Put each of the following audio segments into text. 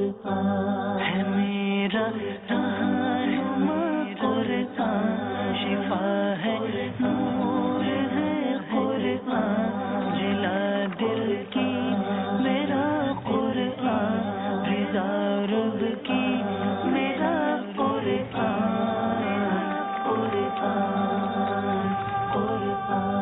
قرآن ہے میرا رہنما قرآن، شفا ہے نور ہے قرآن، جلا دل کی میرا قرآن، رضا رب کی میرا قرآن، قرآن قرآن۔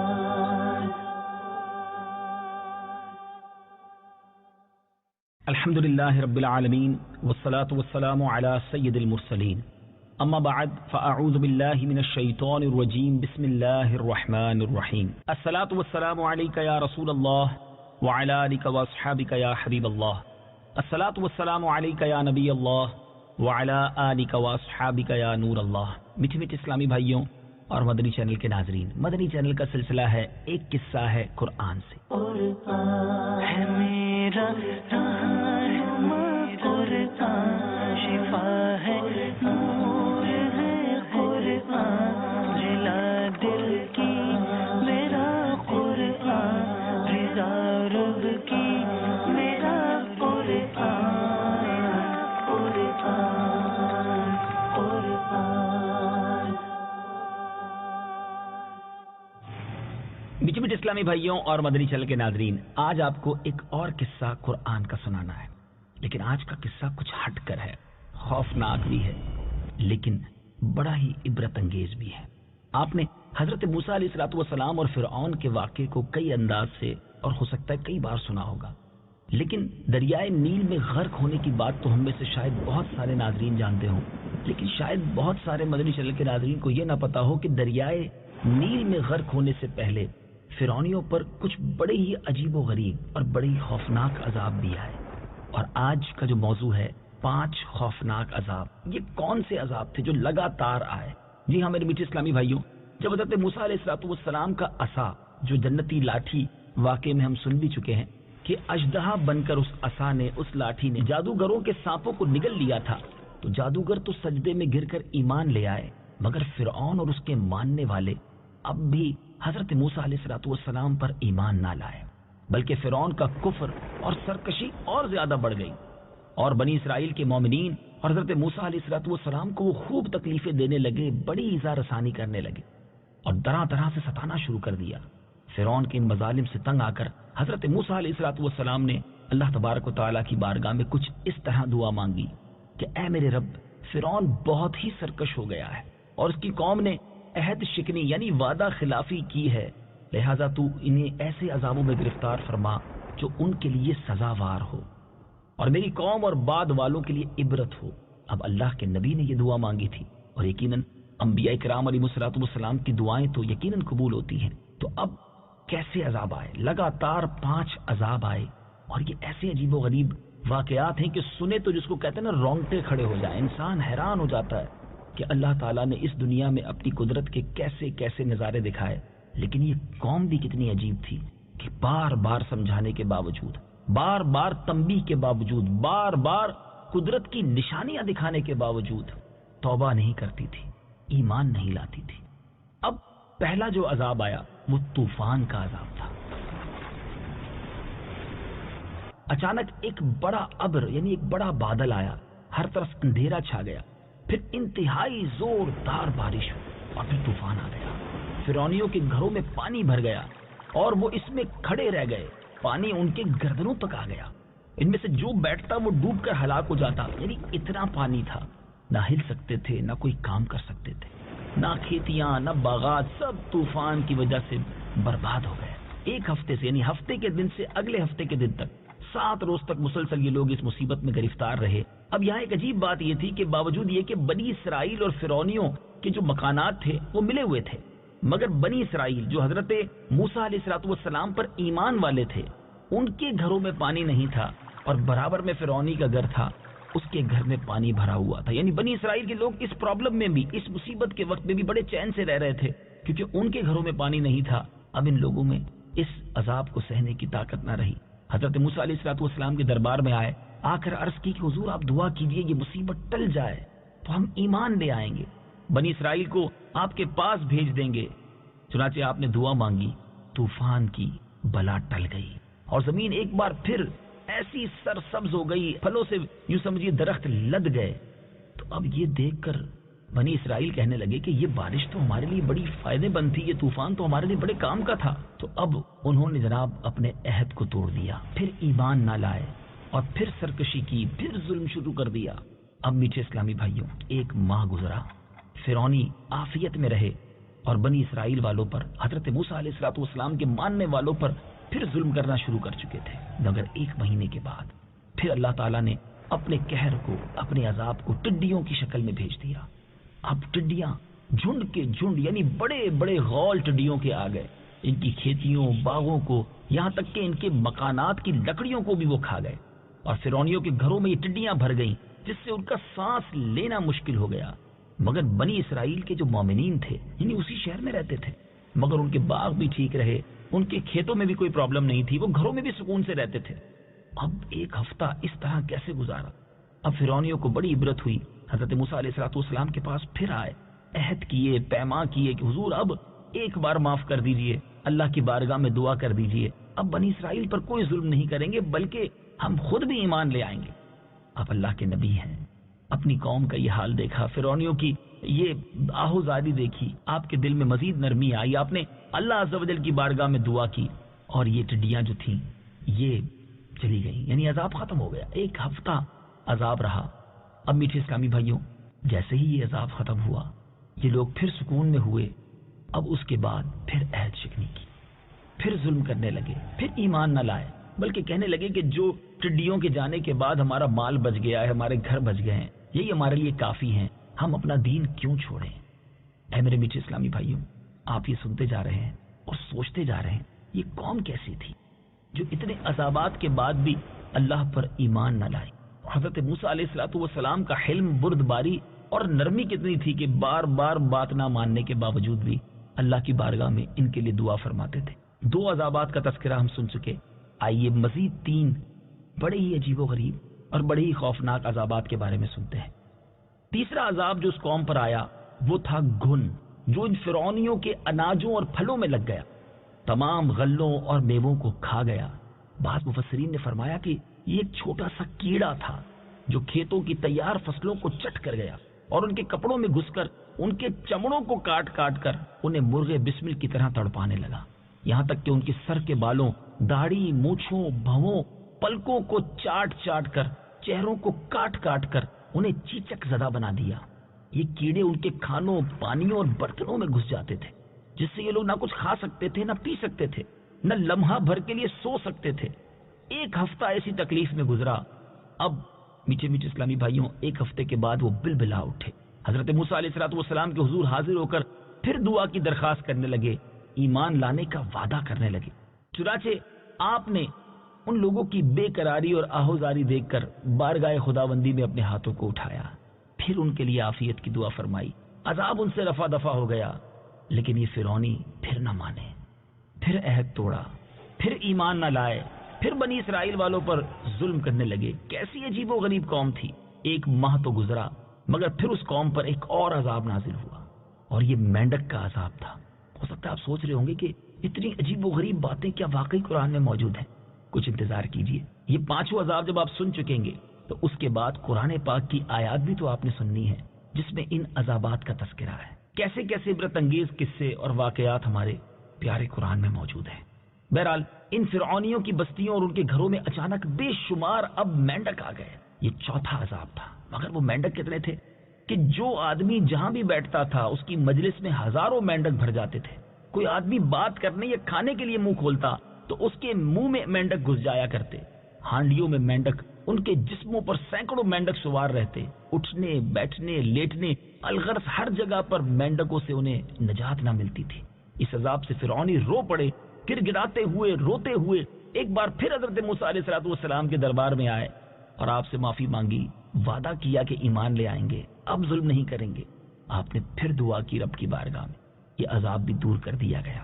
الحمد للہ رب العالمین والصلاة والسلام علی سید المرسلین، اما بعد فاعوذ باللہ من الشیطان الرجیم، بسم اللہ الرحمن الرحیم۔ الصلاة والسلام علیک یا رسول اللہ وعلی آلک واصحابک یا حبیب اللہ، الصلاة والسلام علیک یا نبی اللہ وعلی آلک واصحابک یا نور اللہ۔ میٹھے میٹھے اسلامی بھائیوں اور مدنی چینل کے ناظرین، مدنی چینل کا سلسلہ ہے ایک قصہ ہے قرآن سے۔ قرآن ہے میرا رہنما قرآن، شفا ہے نور ہے قرآن، جلا دل کی میرا قرآن، رضا رب کی میرا قرآن، قرآن قرآن۔ میٹھے میٹھے اسلامی بھائیوں اور مدنی چینل کے ناظرین، آج آپ کو ایک اور قصہ قرآن کا سنانا ہے، لیکن آج کا قصہ کچھ ہٹ کر ہے، خوفناک بھی ہے لیکن بڑا ہی عبرت انگیز بھی ہے۔ آپ نے حضرت موسیٰ علیہ الصلوۃ والسلام اور فرعون کے واقعے کو کئی انداز سے اور ہو سکتا ہے کئی بار سنا ہوگا، لیکن دریائے نیل میں غرق ہونے کی بات تو ہم میں سے شاید بہت سارے ناظرین جانتے ہوں، لیکن شاید بہت سارے مدنی چینل کے ناظرین کو یہ نہ پتا ہو کہ دریائے نیل میں غرق ہونے سے پہلے فرعونیوں پر کچھ بڑے ہی عجیب و غریب اور بڑے ہی خوفناک عذاب بھی آئے۔ اور آج کا جو موضوع ہے 5 خوفناک عذاب، یہ کون سے عذاب تھے جو لگاتار آئے؟ جی ہاں میرے میٹھے اسلامی بھائیوں، جب حضرت موسیٰ علیہ الصلوۃ والسلام کا عصا، جو جنتی لاٹھی، واقعے میں ہم سن بھی چکے ہیں کہ اژدہا بن کر اس عصا نے، اس لاٹھی نے جادوگروں کے سانپوں کو نگل لیا تھا، تو جادوگر تو سجدے میں گر کر ایمان لے آئے، مگر فرعون اور اس کے ماننے والے اب بھی حضرت موسیٰ علیہ الصلوۃ والسلام پر ایمان نہ لائے، بلکہ فرعون کا کفر اور سرکشی اور زیادہ بڑھ گئی، اور بنی اسرائیل کے مومنین اور حضرت موسیٰ علیہ الصلوۃ والسلام کو وہ خوب تکلیفیں دینے لگے، بڑی ایذا رسانی کرنے لگے اور طرح طرح سے ستانا شروع کر دیا۔ فرعون کے ان مظالم سے تنگ آ کر حضرت موسیٰ علیہ الصلوۃ والسلام نے اللہ تبارک و تعالیٰ کی بارگاہ میں کچھ اس طرح دعا مانگی کہ اے میرے رب، فرعون بہت ہی سرکش ہو گیا ہے اور اس کی قوم نے عہد شکنی یعنی وعدہ خلافی کی ہے، لہذا تو انہیں ایسے عذابوں میں گرفتار فرما جو ان کے لیے سزاوار ہو اور میری قوم اور بعد والوں کے لیے عبرت ہو۔ اب اللہ کے نبی نے یہ دعا مانگی تھی اور یقیناً انبیاء کرام علیہ الصلوۃ والسلام کی دعائیں تو یقیناً قبول ہوتی ہیں۔ تو اب کیسے عذاب آئے؟ لگاتار 5 عذاب آئے، اور یہ ایسے عجیب و غریب واقعات ہیں کہ سنے تو جس کو کہتے ہیں نا رونگٹے کھڑے ہو جائیں، انسان حیران ہو جاتا ہے کہ اللہ تعالیٰ نے اس دنیا میں اپنی قدرت کے کیسے کیسے نظارے دکھائے، لیکن یہ قوم بھی کتنی عجیب تھی کہ بار بار سمجھانے کے باوجود، بار بار تنبیہ کے باوجود، بار بار قدرت کی نشانیاں دکھانے کے باوجود توبہ نہیں کرتی تھی، ایمان نہیں لاتی تھی۔ اب پہلا جو عذاب آیا وہ طوفان کا عذاب تھا۔ اچانک ایک بڑا ابر یعنی ایک بڑا بادل آیا، ہر طرف اندھیرا چھا گیا، پھر انتہائی زوردار بارش ہوئی اور پھر طوفان آ گیا۔ فرعونیوں کے گھروں میں پانی بھر گیا اور وہ اس میں کھڑے رہ گئے، پانی ان کے گردنوں تک آ گیا، ان میں سے جو بیٹھتا وہ ڈوب کر ہلاک ہو جاتا، یعنی اتنا پانی تھا، نہ ہل سکتے تھے، نہ کوئی کام کر سکتے تھے، نہ کھیتیاں نہ باغات، سب طوفان کی وجہ سے برباد ہو گئے۔ ایک ہفتے سے یعنی ہفتے کے دن سے اگلے ہفتے کے دن تک 7 روز تک مسلسل یہ لوگ اس مصیبت میں گرفتار رہے۔ اب یہاں ایک عجیب بات یہ تھی کہ باوجود یہ کہ بنی اسرائیل اور فرعونیوں کے جو مکانات تھے وہ ملے ہوئے تھے، مگر بنی اسرائیل جو حضرت موسیٰ علیہ الصلوۃ والسلام پر ایمان والے تھے، ان کے گھروں میں پانی نہیں تھا، اور برابر میں فرعونی کا گھر تھا، اس کے گھر میں پانی بھرا ہوا تھا۔ یعنی بنی اسرائیل کے لوگ اس پرابلم میں بھی، اس مصیبت کے وقت میں بھی بڑے چین سے رہ رہے تھے، کیونکہ ان کے گھروں میں پانی نہیں تھا۔ اب ان لوگوں میں اس عذاب کو سہنے کی طاقت نہ رہی، حضرت موسیٰ علیہ الصلوۃ والسلام کے دربار میں آئے، آ کر عرض کی کہ حضور آپ دعا کیجئے یہ مصیبت ٹل جائے تو ہم ایمان لے آئیں گے، بنی اسرائیل کو آپ کے پاس بھیج دیں گے۔ چنانچہ آپ نے دعا مانگی، طوفان کی بلا ٹل گئی اور زمین ایک بار پھر ایسی سرسبز ہو گئی، پھلوں سے یوں سمجھیے درخت لد گئے. تو اب یہ دیکھ کر بنی اسرائیل کہنے لگے کہ یہ بارش تو ہمارے لیے بڑی فائدے مند تھی، یہ طوفان تو ہمارے لیے بڑے کام کا تھا. تو اب انہوں نے جناب اپنے عہد کو توڑ دیا، پھر ایمان نہ لائے اور پھر سرکشی کی، پھر ظلم شروع کر دیا. اب میٹھے اسلامی بھائیوں، 1 ماہ گزرا، فرعونی عافیت میں رہے اور بنی اسرائیل والوں پر، حضرت موسیٰ علیہ الصلوۃ والسلام کے ماننے والوں پر پھر ظلم کرنا شروع کر چکے تھے. مگر 1 مہینے کے بعد پھر اللہ تعالیٰ نے اپنے قہر کو، اپنے عذاب کو ٹڈیوں کی شکل میں بھیج دیا. اب ٹڈیاں جھنڈ کے جھنڈ، یعنی بڑے بڑے غول ٹڈیوں کے آ گئے. ان کی کھیتیوں، باغوں کو، یہاں تک کہ ان کے مکانات کی لکڑیوں کو بھی وہ کھا گئے. اور فرعونیوں کے گھروں میں یہ ٹڈیاں بھر گئیں، جس سے ان کا سانس لینا مشکل ہو گیا. مگر بنی اسرائیل کے جو مومنین تھے، یعنی اسی شہر میں رہتے تھے، مگر ان کے باغ بھی ٹھیک رہے، ان کے کھیتوں میں بھی کوئی پرابلم نہیں تھی، وہ گھروں میں بھی سکون سے رہتے تھے. اب 1 ہفتہ اس طرح کیسے گزارا؟ اب فرعونیوں کو بڑی عبرت ہوئی، حضرت موسیٰ علیہ الصلوۃ والسلام کے پاس پھر آئے، عہد کیے، پیمان کیے کہ حضور اب ایک بار معاف کر دیجئے، اللہ کی بارگاہ میں دعا کر دیجئے، اب بنی اسرائیل پر کوئی ظلم نہیں کریں گے، بلکہ ہم خود بھی ایمان لے آئیں گے. اب اللہ کے نبی ہیں، اپنی قوم کا یہ حال دیکھا، فرعونیوں کی یہ آہوزاری دیکھی، آپ کے دل میں مزید نرمی آئی، آپ نے اللہ عز و جل کی بارگاہ میں دعا کی اور یہ ٹڈیاں جو تھیں یہ چلی گئیں، یعنی عذاب ختم ہو گیا. 1 ہفتہ عذاب رہا. اب میٹھے اسلامی بھائیوں، جیسے ہی یہ عذاب ختم ہوا، یہ لوگ پھر سکون میں ہوئے. اب اس کے بعد پھر عہد شکنی کی، پھر ظلم کرنے لگے، پھر ایمان نہ لائے، بلکہ کہنے لگے کہ جو ٹڈیوں کے جانے کے بعد ہمارا مال بچ گیا ہے، ہمارے گھر بچ گئے ہیں، یہی ہمارے لیے کافی ہیں، ہم اپنا دین کیوں چھوڑیں. اے میرے میٹھے اسلامی بھائیوں، آپ یہ سنتے جا رہے ہیں اور سوچتے جا رہے ہیں یہ قوم کیسی تھی جو اتنے عذابات کے بعد بھی اللہ پر ایمان نہ لائی. حضرت موسیٰ علیہ الصلوۃ والسلام کا حلم، بردباری اور نرمی کتنی تھی کہ بار بار بات نہ ماننے کے باوجود بھی اللہ کی بارگاہ میں ان کے لیے دعا فرماتے تھے. 2 عذابات کا تذکرہ ہم سن چکے، آئیے مزید 3 بڑے ہی عجیب و غریب اور بڑے ہی خوفناک عذابات کے بارے میں سنتے ہیں. تیسرا عذاب جو اس قوم پر آیا وہ تھا گھن، جو ان فرعونیوں کے اناجوں اور پھلوں میں لگ گیا، تمام غلوں اور میووں کو کھا گیا. بعض مفسرین نے فرمایا کہ یہ ایک چھوٹا سا کیڑا تھا جو کھیتوں کی تیار فصلوں کو چٹ کر گیا اور ان کے کپڑوں میں گھس کر ان کے چمڑوں کو کاٹ کاٹ کر انہیں مرغے بسمل کی طرح تڑپانے لگا، یہاں تک کہ ان کے سر کے بالوں، داڑھی، مونچھوں، بھووں، پلکوں کو چاٹ چاٹ کر، چہروں کو کاٹ کاٹ کر انہیں چیچک زدہ بنا دیا. یہ کیڑے ان کے کھانوں، پانیوں اور برتنوں میں گھس جاتے تھے، جس سے یہ لوگ نہ کچھ کھا سکتے تھے، نہ پی سکتے تھے، نہ لمحہ بھر کے لیے سو سکتے تھے. 1 ہفتہ ایسی تکلیف میں گزرا. اب میٹھے میٹھے اسلامی بھائیوں، 1 ہفتے کے بعد وہ بلبلا اٹھے، حضرت موسیٰ علیہ الصلوۃ والسلام کے حضور حاضر ہو کر پھر دعا کی درخواست کرنے لگے، ایمان لانے کا وعدہ کرنے لگے. چنانچہ آپ نے ان لوگوں کی بے قراری اور آہوزاری دیکھ کر بارگاہ خداوندی میں اپنے ہاتھوں کو اٹھایا، پھر ان کے لیے عافیت کی دعا فرمائی. عذاب ان سے رفع دفع ہو گیا، لیکن یہ فرعونی پھر نہ مانے، پھر عہد توڑا، پھر ایمان نہ لائے، پھر بنی اسرائیل والوں پر ظلم کرنے لگے. کیسی عجیب و غریب قوم تھی. 1 ماہ تو گزرا، مگر پھر اس قوم پر ایک اور عذاب نازل ہوا، اور یہ مینڈک کا عذاب تھا. ہو سکتا ہے آپ سوچ رہے ہوں گے کہ اتنی عجیب و غریب باتیں کیا واقعی قرآن میں موجود ہیں؟ کچھ انتظار کیجئے. یہ 5 عذاب جب آپ سن چکیں گے تو اس کے بعد قرآن پاک کی آیات بھی تو آپ نے سننی ہے جس میں ان عذابات کا تذکرہ ہے. کیسے کیسے عبرت انگیز قصے اور واقعات ہمارے پیارے قرآن میں موجود ہیں. بہرحال ان فرعونیوں کی بستیوں اور ان کے گھروں میں اچانک بے شمار اب مینڈک آ گئے. یہ 4تھا عذاب تھا. مگر وہ مینڈک کتنے تھے کہ جو آدمی جہاں بھی بیٹھتا تھا اس کی مجلس میں ہزاروں مینڈک بھر جاتے تھے. کوئی آدمی بات کرنے یا کھانے کے لیے منہ کھولتا تو اس کے منہ میں مینڈک گھس جایا کرتے. ہانڈیوں میں مینڈک، ان کے جسموں پر سینکڑوں مینڈک سوار رہتے. اٹھنے، بیٹھنے، لیٹنے، الغرض ہر جگہ پر مینڈکوں سے انہیں نجات نہ ملتی تھی. اس عذاب سے فرعونی رو پڑے، گر گراتے ہوئے، روتے ہوئے ایک بار پھر حضرت موسیٰ علیہ الصلوۃ والسلام کے دربار میں آئے اور آپ سے معافی مانگی، وعدہ کیا کہ ایمان لے آئیں گے، اب ظلم نہیں کریں گے. آپ نے پھر دعا کی رب کی بارگاہ میں، یہ عذاب بھی دور کر دیا گیا.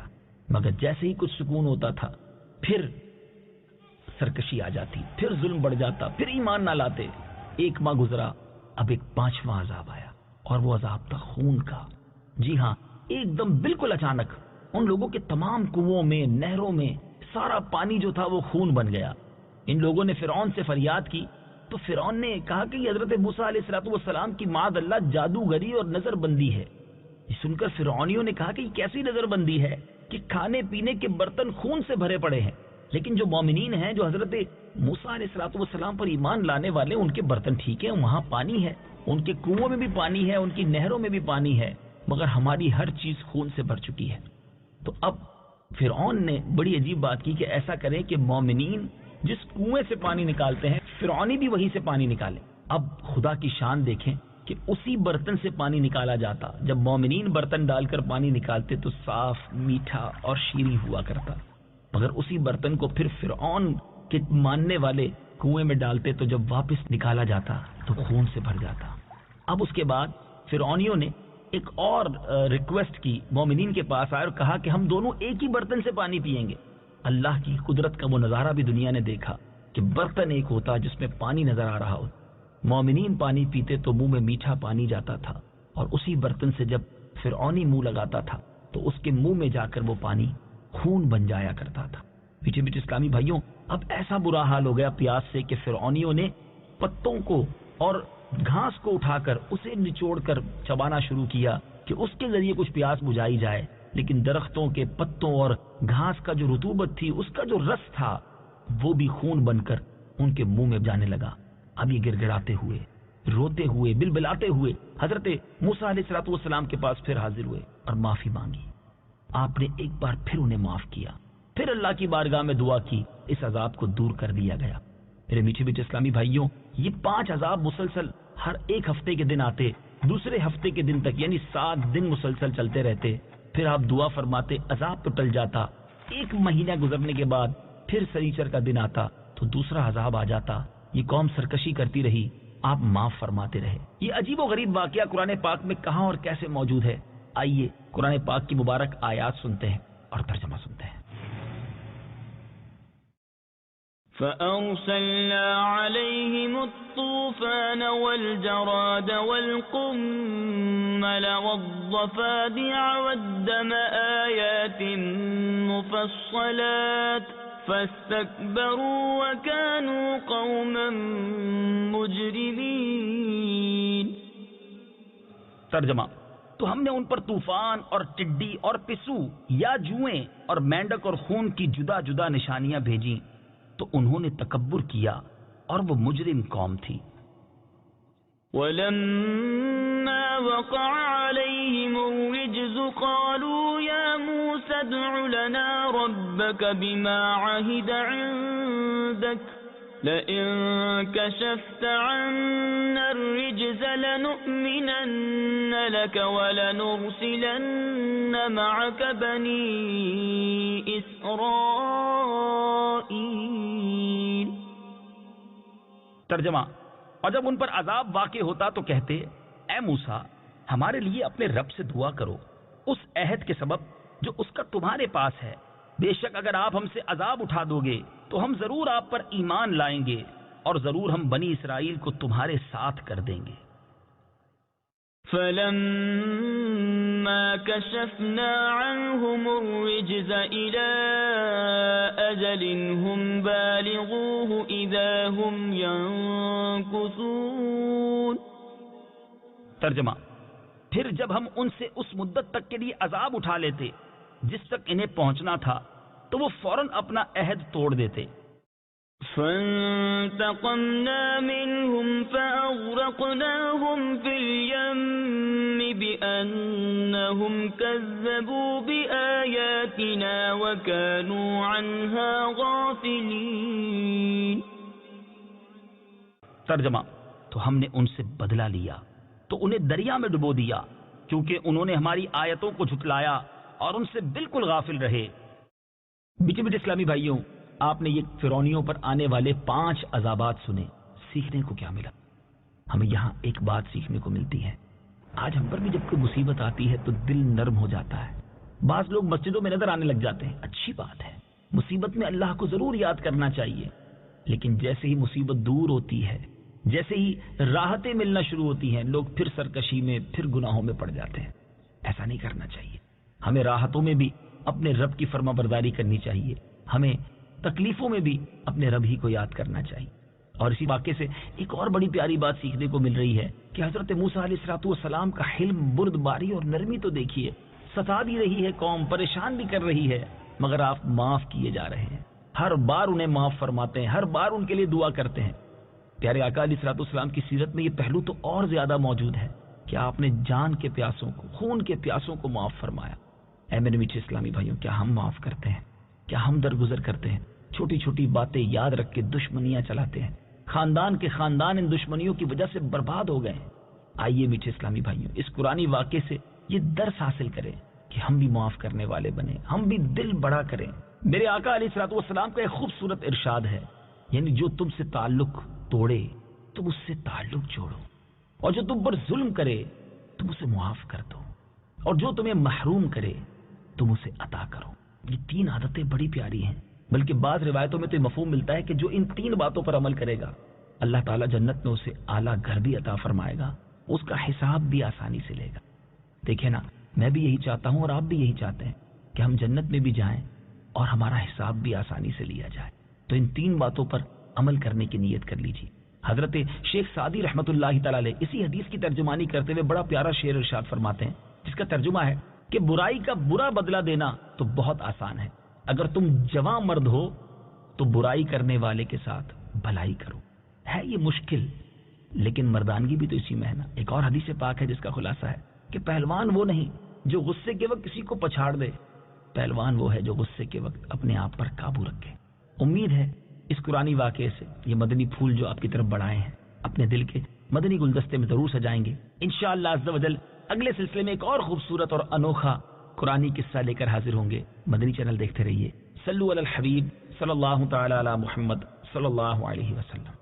مگر جیسے ہی کچھ سکون ہوتا تھا پھر سرکشی آ جاتی، پھر ظلم بڑھ جاتا، پھر ایمان نہ لاتے. 1 ماہ گزرا، اب ایک 5واں عذاب آیا، اور وہ عذاب تھا خون کا. جی ہاں، ایک دم بالکل اچانک ان لوگوں کے تمام کنووں میں، نہروں میں سارا پانی جو تھا وہ خون بن گیا. ان لوگوں نے فرعون سے فریاد کی تو فرعون نے کہا کہ یہ حضرت موسیٰ علیہ السلام کی معاذ اللہ جادوگری اور نظر بندی ہے۔ یہ سن کر فرعونیوں نے کہا کہ یہ کیسی نظر بندی ہے کہ کھانے پینے کے برتن خون سے بھرے پڑے ہیں، لیکن جو مومنین ہیں، جو حضرت موسیٰ علیہ السلام پر ایمان لانے والے، ان کے برتن ٹھیک ہیں، وہاں پانی ہے، ان کے کنووں میں بھی پانی ہے، ان کی نہروں میں بھی پانی ہے، مگر ہماری ہر چیز خون سے بھر چکی ہے۔ تو اب فرعون نے بڑی عجیب بات کی کہ ایسا کریں کہ مومنین جس کنویں سے پانی نکالتے ہیں فرعونی بھی وہیں سے پانی نکالے۔ اب خدا کی شان دیکھیں کہ اسی برتن سے پانی نکالا جاتا، جب مومنین برتن ڈال کر پانی نکالتے تو صاف، میٹھا اور شیریں ہوا کرتا، مگر اسی برتن کو پھر فرعون کے ماننے والے کنویں میں ڈالتے تو جب واپس نکالا جاتا تو خون سے بھر جاتا۔ اب اس کے بعد فرعونیوں نے ایک اور ریکویسٹ کی، مومنین کے پاس آئے اور کہا کہ ہم دونوں ایک ہی برتن سے پانی پیئیں گے۔ اللہ کی قدرت کا وہ نظارہ بھی دنیا نے دیکھا کہ برتن ایک ہوتا جس میں پانی نظر آ رہا ہو، مومنین پانی پیتے تو منہ میں میٹھا پانی جاتا تھا، اور اسی برتن سے جب فرعونی منہ لگاتا تھا تو اس کے منہ میں جا کر وہ پانی خون بن جایا کرتا تھا۔ میٹھے میٹھے اسلامی بھائیوں، اب ایسا برا حال ہو گیا پیاس سے کہ فرعونیوں نے پتوں کو اور گھاس کو اٹھا کر اسے نچوڑ کر چبانا شروع کیا کہ اس کے ذریعے کچھ پیاس بجھائی جائے، لیکن درختوں کے پتوں اور گھاس کا جو رطوبت تھی، اس کا جو رس تھا، وہ بھی خون بن کر ان کے منہ میں جانے لگا۔ اب یہ گڑ گڑاتے ہوئے، روتے ہوئے، بلبلاتے ہوئے حضرت موسیٰ علیہ السلام کے پاس پھر حاضر ہوئے اور معافی مانگی۔ آپ نے ایک بار پھر انہیں معاف کیا، پھر اللہ کی بارگاہ میں دعا کی، اس عذاب کو دور کر دیا گیا۔ میرے میٹھے میٹھے اسلامی بھائیوں، یہ 5 عذاب مسلسل ہر ایک ہفتے کے دن آتے، دوسرے ہفتے کے دن تک یعنی 7 دن مسلسل چلتے رہتے، پھر آپ دعا فرماتے، عذاب تو ٹل جاتا۔ 1 مہینہ گزرنے کے بعد پھر سنیچر کا دن آتا تو دوسرا عذاب آ جاتا۔ یہ قوم سرکشی کرتی رہی، آپ معاف فرماتے رہے۔ یہ عجیب و غریب واقعہ قرآن پاک میں کہاں اور کیسے موجود ہے؟ آئیے قرآن پاک کی مبارک آیات سنتے ہیں اور ترجمہ سنتے ہیں۔ فَأَرْسَلْنَا عَلَيْهِمُ الطُّوفَانَ وَالْجَرَادَ وَالْقُمَّلَ وَالضَّفَادِعَ وَالدَّمَ آيَاتٍ مُفَصَّلَاتٍ فَاسْتَكْبَرُوا وَكَانُوا قَوْمًا مُجْرِمِينَ۔ ترجمہ: تو ہم نے ان پر طوفان اور ٹڈی اور پسو یا جوئیں اور مینڈک اور خون کی جدا جدا نشانیاں بھیجیں تو انہوں نے تکبر کیا اور وہ مجرم قوم تھی۔ وَلَمَّا وَقَعَ عَلَيْهِمُ الرِّجْزُ قَالُوا يَا مُوسَى ادْعُ لَنَا رَبَّكَ بِمَا عَهِدَ عِندَكَ لَئِن كَشَفْتَ عَنَّا الرِّجْزَ لَنُؤْمِنَنَّ لَكَ وَلَنُرْسِلَنَّ مَعَكَ بَنِي إِسْرَائِيلَ۔ ترجمہ: اور جب ان پر عذاب واقع ہوتا تو کہتے، اے موسیٰ، ہمارے لیے اپنے رب سے دعا کرو اس عہد کے سبب جو اس کا تمہارے پاس ہے، بے شک اگر آپ ہم سے عذاب اٹھا دو گے تو ہم ضرور آپ پر ایمان لائیں گے اور ضرور ہم بنی اسرائیل کو تمہارے ساتھ کر دیں گے۔ فَلَمَّا كَشَفْنَا عَنْهُمُ الرِّجْزَ إِلَىٰ أَجَلٍ هُمْ بَالِغُوهُ إِذَا هُمْ يَنكُثُونَ۔ ترجمہ: پھر جب ہم ان سے اس مدت تک کے لیے عذاب اٹھا لیتے جس تک انہیں پہنچنا تھا تو وہ فوراً اپنا عہد توڑ دیتے۔ فَانْتَقَمْنَا مِنْهُمْ فَأَغْرَقْنَاهُمْ فِي الْيَمِّ بِأَنَّهُمْ كَذَّبُوا بِآيَاتِنَا وَكَانُوا عَنْهَا غَافِلِينَ۔ ترجمہ: تو ہم نے ان سے بدلہ لیا تو انہیں دریا میں ڈبو دیا کیونکہ انہوں نے ہماری آیتوں کو جھٹلایا اور ان سے بالکل غافل رہے۔ میٹھے میٹھے اسلامی بھائیوں، آپ نے یہ فرعونیوں پر آنے والے 5 عذابات سنے، سیکھنے کو کیا ملا؟ ہمیں یہاں ایک بات سیکھنے کو ملتی ہے۔ آج ہم پر بھی جب کوئی مصیبت آتی ہے تو دل نرم ہو جاتا ہے۔ بعض لوگ مسجدوں میں نظر آنے لگ جاتے ہیں، اچھی بات ہے، مصیبت میں اللہ کو ضرور یاد کرنا چاہیے، لیکن جیسے ہی مصیبت دور ہوتی ہے، جیسے ہی راحتیں ملنا شروع ہوتی ہیں، لوگ پھر سرکشی میں، پھر گناہوں میں پڑ جاتے ہیں۔ ایسا نہیں کرنا چاہیے۔ ہمیں راحتوں میں بھی اپنے رب کی فرما برداری کرنی چاہیے، ہمیں تکلیفوں میں بھی اپنے رب ہی کو یاد کرنا چاہیے. اور اسی واقعے سے ایک اور بڑی پیاری بات سیکھنے کو مل رہی ہے کہ حضرت موسیٰ علیہ السلام کا حلم، بردباری اور نرمی تو دیکھیے. ستا بھی رہی ہے قوم، پریشان بھی کر رہی ہے، مگر آپ معاف کیے جا رہے ہیں. ہر بار انہیں معاف فرماتے ہیں، ہر بار ان کے لیے دعا کرتے ہیں. پیارے آقا علیہ السلام کی سیرت میں یہ پہلو تو اور زیادہ موجود ہے کہ آپ نے جان کے پیاسوں کو، خون کے پیاسوں کو معاف فرمایا. اے میرے میٹھے اسلامی بھائیوں، کیا ہم معاف کرتے ہیں؟ کیا ہم درگزر کرتے ہیں؟ چھوٹی چھوٹی باتیں یاد رکھ کے دشمنیاں چلاتے ہیں. خاندان کے خاندان ان دشمنیوں کی وجہ سے برباد ہو گئے ہیں. آئیے میٹھے اسلامی بھائیوں، اس قرآنی واقعے سے یہ درس حاصل کریں کہ ہم بھی معاف کرنے والے بنیں، ہم بھی دل بڑا کریں. میرے آقا علیہ السلام کا ایک خوبصورت ارشاد ہے، یعنی جو تم سے تعلق توڑے تم اس سے تعلق جوڑو، اور جو تم پر ظلم کرے تم اسے معاف کر دو، اور جو تمہیں محروم کرے تم اسے عطا کرو. یہ 3 عادتیں بڑی پیاری ہیں. بلکہ بعض روایتوں میں تو یہ مفہوم ملتا ہے کہ جو ان 3 باتوں پر عمل کرے گا اللہ تعالیٰ جنت میں اسے اعلیٰ گھر بھی عطا فرمائے گا، اس کا حساب بھی آسانی سے لے گا. دیکھیں نا، میں بھی یہی چاہتا ہوں اور آپ بھی یہی چاہتے ہیں کہ ہم جنت میں بھی جائیں اور ہمارا حساب بھی آسانی سے لیا جائے. تو ان 3 باتوں پر عمل کرنے کی نیت کر لیجیے. حضرت شیخ سعدی رحمۃ اللہ تعالی علیہ اسی حدیث کی ترجمانی کرتے ہوئے بڑا پیارا شعر ارشاد فرماتے ہیں، جس کا ترجمہ ہے کہ برائی کا برا بدلہ دینا تو بہت آسان ہے، اگر تم جواں مرد ہو تو برائی کرنے والے کے ساتھ بھلائی کرو. ہے یہ مشکل، لیکن مردانگی بھی تو اسی میں ہے نا. ایک اور حدیث پاک ہے جس کا خلاصہ ہے کہ پہلوان وہ نہیں جو غصے کے وقت کسی کو پچھاڑ دے، پہلوان وہ ہے جو غصے کے وقت اپنے آپ پر قابو رکھے. امید ہے اس قرآنی واقعے سے یہ مدنی پھول جو آپ کی طرف بڑھائے ہیں اپنے دل کے مدنی گلدستے میں ضرور سجائیں گے. انشاءاللہ عز و جل اگلے سلسلے میں ایک اور خوبصورت اور انوکھا قرآنی قصہ لے کر حاضر ہوں گے. مدنی چینل دیکھتے رہیے. صلو علی الحبیب صلی اللہ تعالی علی محمد صلی اللہ علیہ وسلم.